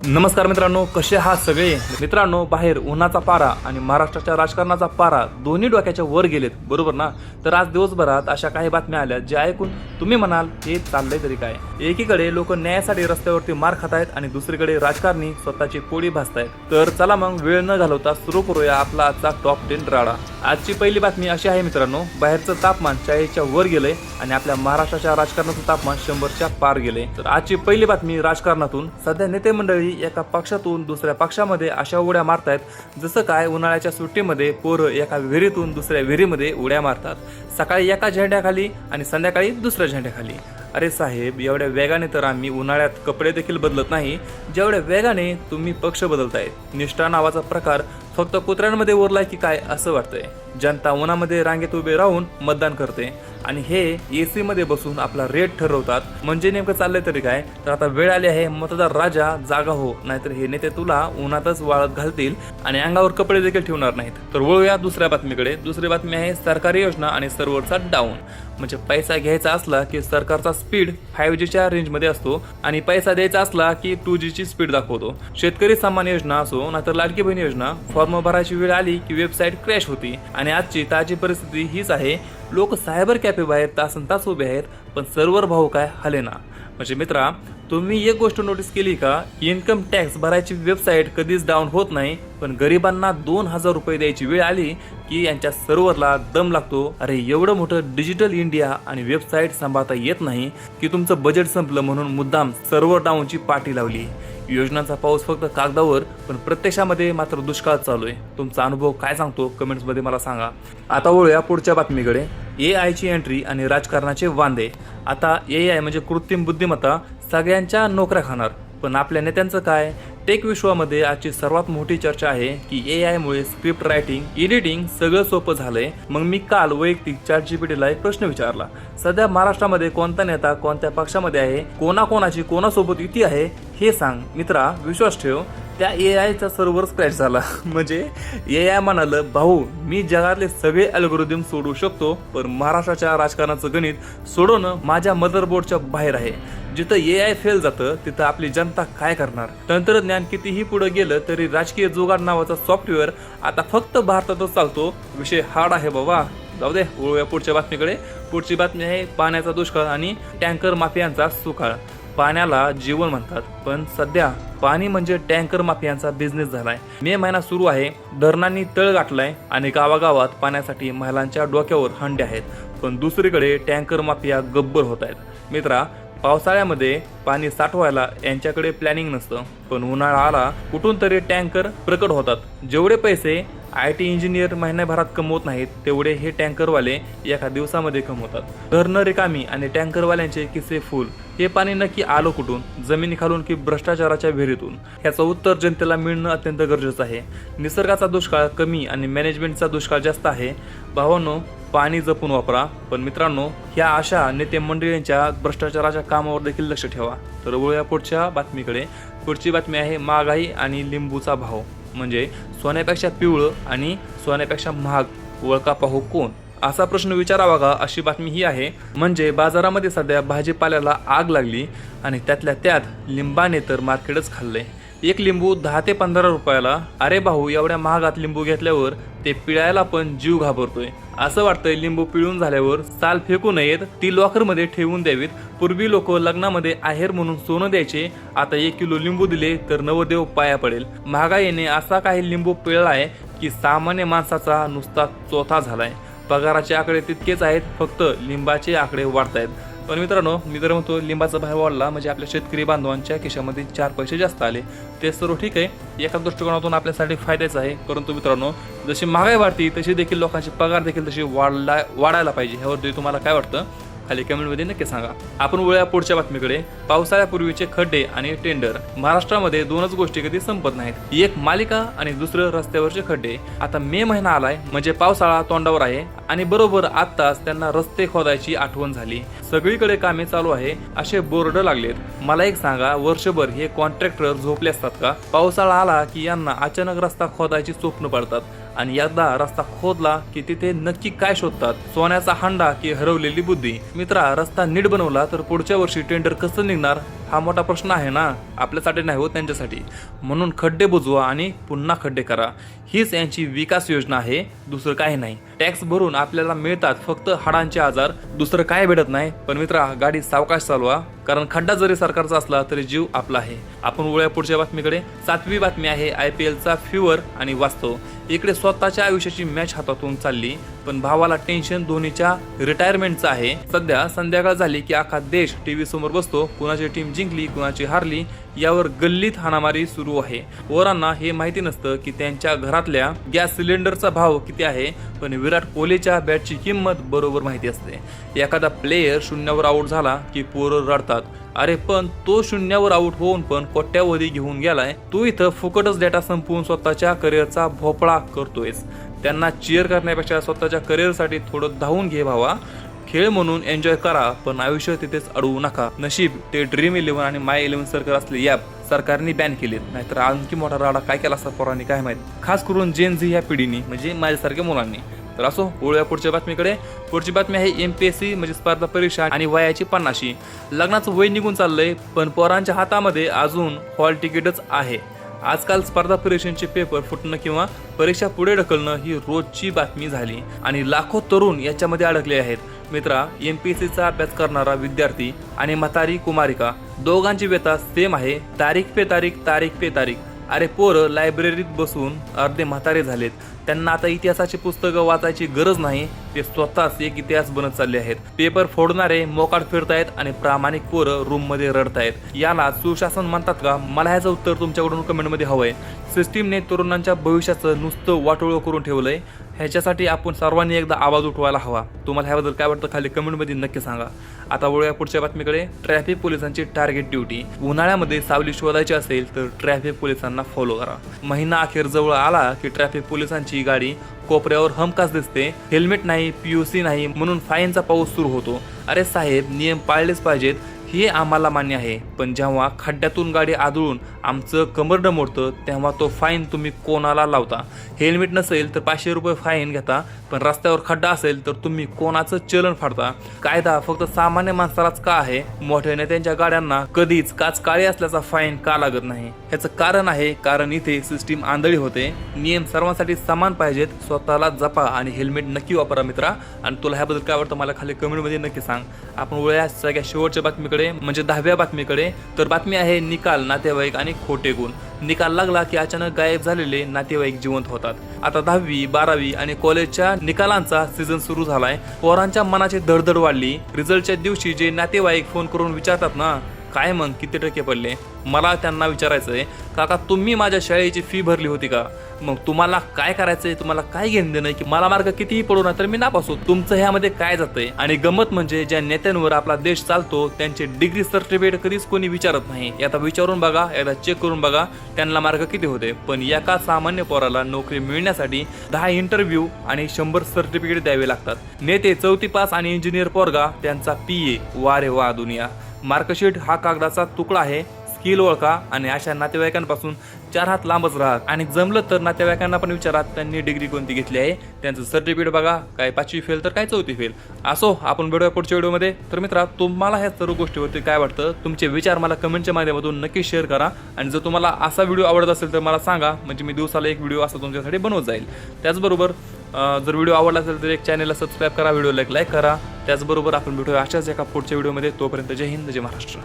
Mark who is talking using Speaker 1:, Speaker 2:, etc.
Speaker 1: नमस्कार मित्रांनो, कसे आहात सगळे मित्रांनो. बाहेर उन्हाचा पारा आणि महाराष्ट्राच्या राजकारणाचा पारा दोन्ही डोक्याच्या वर गेलेत, बरोबर ना. तर आज दिवसभरात अशा काही बातम्या आल्या ज्या ऐकून तुम्ही म्हणाल हे चाललंय तरी काय. एकीकडे लोक न्यायासाठी रस्त्यावरती मार खात आहेत आणि दुसरीकडे राजकारणी स्वतःची पोळी भाजतायत. तर चला मग वेळ न घालवता सुरू करूया आपला आजचा टॉप 10 राडा. आजची पहिली बातमी अशी आहे मित्रांनो, बाहेरचं तापमान 40च्या वर गेलंय आणि आपल्या महाराष्ट्राच्या राजकारणाचं तापमान 100च्या पार गेले. तर आजची पहिली बातमी राजकारणातून. सध्या नेते मंडळी एका पक्षातून दुसऱ्या पक्षामध्ये अशा उड्या मारतायत जसं काय उन्हाळ्याच्या सुट्टीमध्ये पोरं एका विहिरीतून दुसऱ्या विहिरीमध्ये उड्या मारतात. सकाळी एका झेंड्याखाली आणि संध्याकाळी दुसऱ्या झेंड्याखाली. अरे साहेब, एवढ्या वेगाने तर आम्ही उन्हाळ्यात कपडे देखील बदलत नाही जेवढ्या वेगाने तुम्ही पक्ष बदलताय. निष्ठा नावाचा प्रकार फक्त कुत्र्यांमध्ये उरलाय की काय असं वाटतंय. जनता उन्हामध्ये रांगेत उभे राहून मतदान करते आणि हे एसी मध्ये बसून आपला रेट ठरवतात. म्हणजे नेमकं चाललंय तरी काय. तर आता वेळ आली आहे, मतदार राजा जागा हो, नाहीतर हे नेते तुला उन्हातच वाळत घालतील आणि अंगावर कपडे देखील ठेवणार नाहीत. तर वळूया दुसऱ्या बातमीकडे. दुसरी बातमी आहे सरकारी योजना आणि सर्व्हरचा डाऊन. म्हणजे पैसा घ्यायचा असला की सरकारचा स्पीड 5Gच्या रेंजमध्ये असतो आणि पैसा द्यायचा असला की 2Gची स्पीड दाखवतो. शेतकरी सन्मान योजना असो नाहीतर लाडकी बहीण योजना, फॉर्म भरायची वेळ आली की वेबसाईट क्रॅश होती. आणि आजची ताजी परिस्थिती हीच आहे. लोक सायबर कॅफे बाहेर तासन तास उभे आहेत पण सर्व्हर भाव काय हलेना. म्हणजे मित्रा, तुम्ही एक गोष्ट नोटीस केली का, इन्कम टॅक्स भरायची वेबसाईट कधीच डाऊन होत नाही पण गरिबांना 2000 रुपये द्यायची वेळ आली की यांच्या सर्व्हरला दम लागतो. अरे एवढं मोठं डिजिटल इंडिया आणि वेबसाईट सांभाळता येत नाही की तुमचं बजेट संपलं म्हणून मुद्दाम सर्व्हर डाऊनची पाठी लावली. योजनांचा पाऊस फक्त कागदावर पण प्रत्यक्षामध्ये मात्र दुष्काळ चालू आहे. तुमचा अनुभव काय सांगतो कमेंट्समध्ये मला सांगा. आता वळूया पुढच्या बातमीकडे. AI ची एंट्री आणि राजकारणाचे वांदे. आता AI म्हणजे कृत्रिम बुद्धिमत्ता सगळ्यांच्या नोकऱ्या खाणार, पण आपल्या नेत्यांचं काय. टेक विश्वामध्ये आजची सर्वात मोठी चर्चा आहे की AI मुळे स्क्रिप्ट रायटिंग, एडिटिंग सगळं सोपं झालंय. मग मी काल वैयक्तिक ChatGPTला एक प्रश्न विचारला, सध्या महाराष्ट्रामध्ये कोणता नेता कोणत्या पक्षामध्ये आहे, कोणाकोणाची कोणासोबत युती आहे हे सांग. मित्रा, विश्वास ठेव, त्या AIचा सर्व्हर क्रॅश झाला. म्हणजे AI म्हणालं, भाऊ मी जगातले सगळे अल्गोरिदम सोडवू शकतो पण महाराष्ट्राच्या राजकारणाचं गणित सोडवणं माझ्या मदरबोर्डच्या बाहेर आहे. जिथं AI फेल जातं तिथं आपली जनता काय करणार. तंत्रज्ञान कितीही पुढे गेलं तरी राजकीय जुगाड नावाचा सॉफ्टवेअर आता फक्त भारतातच चालतो. विषय हार्ड आहे बाबा. जाऊ दे, वळूया पुढच्या बातमीकडे. पुढची बातमी आहे पाण्याचा दुष्काळ आणि टँकर माफियांचा सुकाळ. पाण्याला जीवन म्हणतात पण सध्या पाणी म्हणजे टँकर माफियांचा बिझनेस झालाय. मे महिना सुरू आहे, धरणांनी तळ गाठलाय आणि गावागावात पाण्यासाठी महिलांच्या डोक्यावर हंडे आहेत. पण दुसरीकडे टँकर माफिया गब्बर होत आहेत. मित्रा, पावसाळ्यामध्ये पाणी साठवायला यांच्याकडे प्लॅनिंग नसतं पण उन्हाळा आला कुठून तरी टँकर प्रकट होतात. जेवढे पैसे IT इंजिनियर महिन्याभरात कमवत नाहीत तेवढे हे टँकरवाले एका दिवसामध्ये कमवतात. धरणं रिकामी आणि टँकरवाल्यांचे किस्से फुल. हे पाणी नक्की आलं कुठून, जमिनीखालून की भ्रष्टाचाराच्या विहिरीतून, ह्याचं उत्तर जनतेला मिळणं अत्यंत गरजेचं आहे. निसर्गाचा दुष्काळ कमी आणि मॅनेजमेंटचा दुष्काळ जास्त आहे. भावांनो, पाणी जपून वापरा. पण मित्रांनो, ह्या अशा नेते मंडळींच्या भ्रष्टाचाराच्या कामावर देखील लक्ष ठेवा. तर वळूया पुढच्या बातमीकडे. पुढची बातमी आहे महागाई आणि लिंबूचा भाव. म्हणजे सोन्यापेक्षा पिवळं आणि सोन्यापेक्षा महाग ओळखा पाहू कोण, असा प्रश्न विचारावा का, अशी बातमी ही आहे. म्हणजे बाजारामध्ये सध्या भाजीपाल्याला आग लागली आणि त्यातल्या त्यात लिंबाने तर मार्केटच खाल्लंय. एक लिंबू 10 ते 15 रुपयाला. अरे भाऊ, एवढ्या महागात लिंबू घेतल्यावर ते पिळायला पण जीव घाबरतोय. असं वाटतंय लिंबू पिळून झाल्यावर साल फेकू नयेत, ती लॉकरमध्ये ठेवून द्यावीत. पूर्वी लोक लग्नामध्ये आहेर म्हणून सोनं द्यायचे, आता 1 किलो लिंबू दिले तर नवरदेव पाया पडेल. महागाईने असा काही लिंबू पिळलाय की सामान्य माणसाचा नुसता चोथा झालाय. पगाराचे आकडे तितकेच आहेत, फक्त लिंबाचे आकडे वाढतायत. पण मित्रांनो, मी तर म्हणतो लिंबाचा भाव वाढला म्हणजे आपल्या शेतकरी बांधवांच्या खिशामध्ये 4 पैसे जास्त आले. ते सर्व ठीक आहे, एका दृष्टिकोनातून आपल्यासाठी फायद्याचं आहे. परंतु मित्रांनो, जशी महागाई वाढती तशी देखील लोकांचे पगार देखील तशी वाढायला पाहिजे. ह्यावरती तुम्हाला काय वाटतं खाली कमेंटमध्ये नक्की सांगा. आपण वळूया पुढच्या बातमीकडे. पावसाळ्यापूर्वीचे खड्डे आणि टेंडर. महाराष्ट्रामध्ये दोनच गोष्टी कधी संपत नाहीत, एक मालिका आणि दुसरं रस्त्यावरचे खड्डे. आता मे महिना आलाय म्हणजे पावसाळा तोंडावर आहे आणि बरोबर आत्ताच त्यांना रस्ते खोदायची आठवण झाली. सगळीकडे कामे चालू आहे असे बोर्ड लागलेत. मला एक सांगा, वर्षभर हे कॉन्ट्रॅक्टर झोपले असतात का. पावसाळा आला की यांना अचानक रस्ता खोदायची स्वप्न पडतात आणि एकदा रस्ता खोदला की तिथे नक्की काय शोधतात, सोन्याचा हंडा की हरवलेली बुद्धी. मित्रा, रस्ता नीट बनवला तर पुढच्या वर्षी टेंडर कसं निघणार हा मोठा प्रश्न आहे ना, आपल्यासाठी नाही हो, त्यांच्यासाठी. म्हणून खड्डे बुजवा आणि पुन्हा खड्डे करा, हीच यांची विकास योजना आहे, दुसरं काही नाही. टॅक्स भरून आपल्याला मिळतात फक्त हाडांचे आजार, दुसरं काय भेटत नाही. पण मित्रा, गाडी सावकाश चालवा, कारण खड्डा जरी सरकारचा असला तरी जीव आपला आहे. आपण वळूया पुढच्या बातमीकडे. 7वी बातमी आहे IPLचा फीवर आणि वास्तव. इकडे स्वतःच्या आयुष्याची मॅच हातातून चालली, पण भावाला टेन्शन धोनीच्या रिटायरमेंटचं आहे. सध्या संध्याकाळ झाली की अख्खा देश टीव्ही समोर बसतो. कुणाची टीम जिंकली, कुणाची हारली, यावर गल्लीत हाणामारी सुरू आहे. पोरांना हे माहिती नसतं की त्यांच्या घरातल्या गॅस सिलेंडरचा भाव किती आहे, पण विराट कोहलीच्या बॅटची किंमत बरोबर माहिती असते. एखादा प्लेयर शून्यावर आऊट झाला की पोरं रडतात, अरे पण तो शून्यावर आऊट होऊन पण कोट्यावधी घेऊन गेलाय, तू इथं फुकटच डेटा संपवून स्वतःच्या करिअरचा भोपळा करतोयस. त्यांना चीअर करण्यापेक्षा स्वतःच्या करिअरसाठी थोडं धावून घे भावा. खेळ म्हणून एन्जॉय करा, पण आयुष्य तिथेच अडवू नका. नशीब ते ड्रीम 11 आणि माय 11 सर्कल असले ॲप सरकारने बॅन केलेत, नाहीतर आणखी मोठा राडा काय केला असता पोरांनी काय माहित, खास करून जेन झी या पिढीने, म्हणजे माझ्यासारख्या मुलांनी. तर असो, वळूया पुढच्या बातमीकडे. पुढची बातमी आहे MPSC म्हणजे स्पर्धा परीक्षा आणि वयाची 50. लग्नाचं वय निघून चाललंय, पण पोरांच्या हातामध्ये अजून हॉल तिकीटच आहे. आजकाल स्पर्धा परीक्षांचे पेपर फुटणं किंवा परीक्षा पुढे ढकलणं ही रोजची बातमी झाली आणि लाखो तरुण याच्यामध्ये अडकले आहेत. मित्रा, MPSCचा अभ्यास करणारा विद्यार्थी आणि म्हातारी कुमारिका दोघांची व्यथा सेम आहे. तारीख पे तारीख. अरे पोरं लायब्ररीत बसून अर्धे म्हातारे झालेत. त्यांना आता इतिहासाची पुस्तकं वाचायची गरज नाही, ते स्वतःच एक इतिहास बनत चालले आहेत. पेपर फोडणारे मोकाट फिरतायत आणि प्रामाणिक पोरं रूम मध्ये रडतायत. याला सुशासन म्हणतात का? मला ह्याचं उत्तर तुमच्याकडून कमेंटमध्ये हवंय. सिस्टीमने तरुणांच्या भविष्याचं नुसतं वाटोळं करून ठेवलंय. ह्याच्यासाठी आपण सर्वांनी एकदा आवाज उठवायला हवा. तुम्हाला ह्याबद्दल काय वाटतं खाली कमेंटमध्ये नक्की सांगा. आता वळूया पुढच्या बातमीकडे. ट्रॅफिक पोलिसांची टार्गेट ड्युटी. उन्हाळ्यामध्ये सावली शोधायची असेल तर ट्रॅफिक पोलिसांना फॉलो करा. महिना अखेर जवळ आला की ट्रॅफिक पोलिसांची गाडी कोपऱ्यावर हमखास दिसते. हेल्मेट नाही, PUC नाही म्हणून फाईनचा पाऊस सुरू होतो. अरे साहेब, नियम पाळलेच पाहिजेत हे आम्हाला मान्य आहे, पण जेव्हा खड्ड्यातून गाडी आदळून आमचं कंबरडं मोडतं तेव्हा तो फाईन तुम्ही कोणाला लावता? हेल्मेट नसेल तर 500 रुपये फाईन घेता, पण रस्त्यावर खड्डा असेल तर तुम्ही कोणाचं चलन फाडता? कायदा फक्त सामान्य माणसालाच का आहे? मोठ्या नेत्यांच्या गाड्यांना कधीच काच काळी असल्याचा फाईन का लागत नाही? ह्याचं कारण आहे, कारण इथे सिस्टीम आंधळी होते. नियम सर्वांसाठी समान पाहिजेत. स्वतःला जपा आणि हेल्मेट नक्की वापरा मित्रा. आणि तुला ह्याबद्दल काय वाटतं मला खाली कमेंटमध्ये नक्की सांग. आपण वळूया सगळ्या शेवटच्या बातमीकडे, म्हणजे 10व्या बातमीकडे. तर बातमी आहे निकाल, नातेवाईक आणि खोटे गुण. निकाल लागला की अचानक गायब झालेले नातेवाईक जिवंत होतात. आता 10वी 12वी आणि कॉलेजच्या निकालांचा सीझन सुरू झालाय. पोरांच्या मनाची धडधड वाढली. रिझल्टच्या दिवशी जे नातेवाईक फोन करून विचारतात ना, काय मग किती टक्के पडले, मला त्यांना विचारायचंय, काका तुम्ही माझ्या शाळेची फी भरली होती का? मग तुम्हाला काय करायचंय? तुम्हाला काय घेणं देणं की मला मार्क कितीही पडू ना तर मी नापास होतो? तुमचं ह्यामध्ये काय जातंय? आणि गंमत म्हणजे ज्या नेत्यांवर आपला देश चालतो त्यांचे डिग्री सर्टिफिकेट कधीच कोणी विचारत नाही. आता विचारून बघा, एकदा चेक करून बघा त्यांना मार्क किती होते. पण एका सामान्य पोराला नोकरी मिळण्यासाठी 10 इंटरव्ह्यू आणि 100 सर्टिफिकेट द्यावे लागतात. नेते 4थी पास आणि इंजिनियर पोरगा त्यांचा PA. वा रे वा दुनिया. मार्कशीट हा कागदाचा तुकडा आहे. स्किल ओळखा आणि अशा नातेवाईकांपासून 4 हात लांबच राहा. आणि जमलं तर नातेवाईकांना पण विचारा त्यांनी डिग्री कोणती घेतली आहे, त्यांचं सर्टिफिकेट बघा, काय 5वी फेल तर काय 4थी फेल. असो, आपण भेटूया पुढच्या व्हिडिओमध्ये. तर मित्रा, तुम्हाला ह्या सर्व गोष्टीवरती काय वाटतं? तुमचे विचार मला कमेंटच्या माध्यमातून नक्की शेअर करा. आणि जर तुम्हाला असा व्हिडिओ आवडत असेल तर मला सांगा, म्हणजे मी दिवसाला एक व्हिडिओ असा तुमच्यासाठी बनवत जाईल. त्याचबरोबर जर व्हिडिओ आवडला असेल तर एक चॅनलला सबस्क्राईब करा, व्हिडिओला लाईक करा. त्याचबरोबर आपण भेटूया अशाच एका पुढच्या व्हिडिओमध्ये. तोपर्यंत जय हिंद, जय महाराष्ट्र.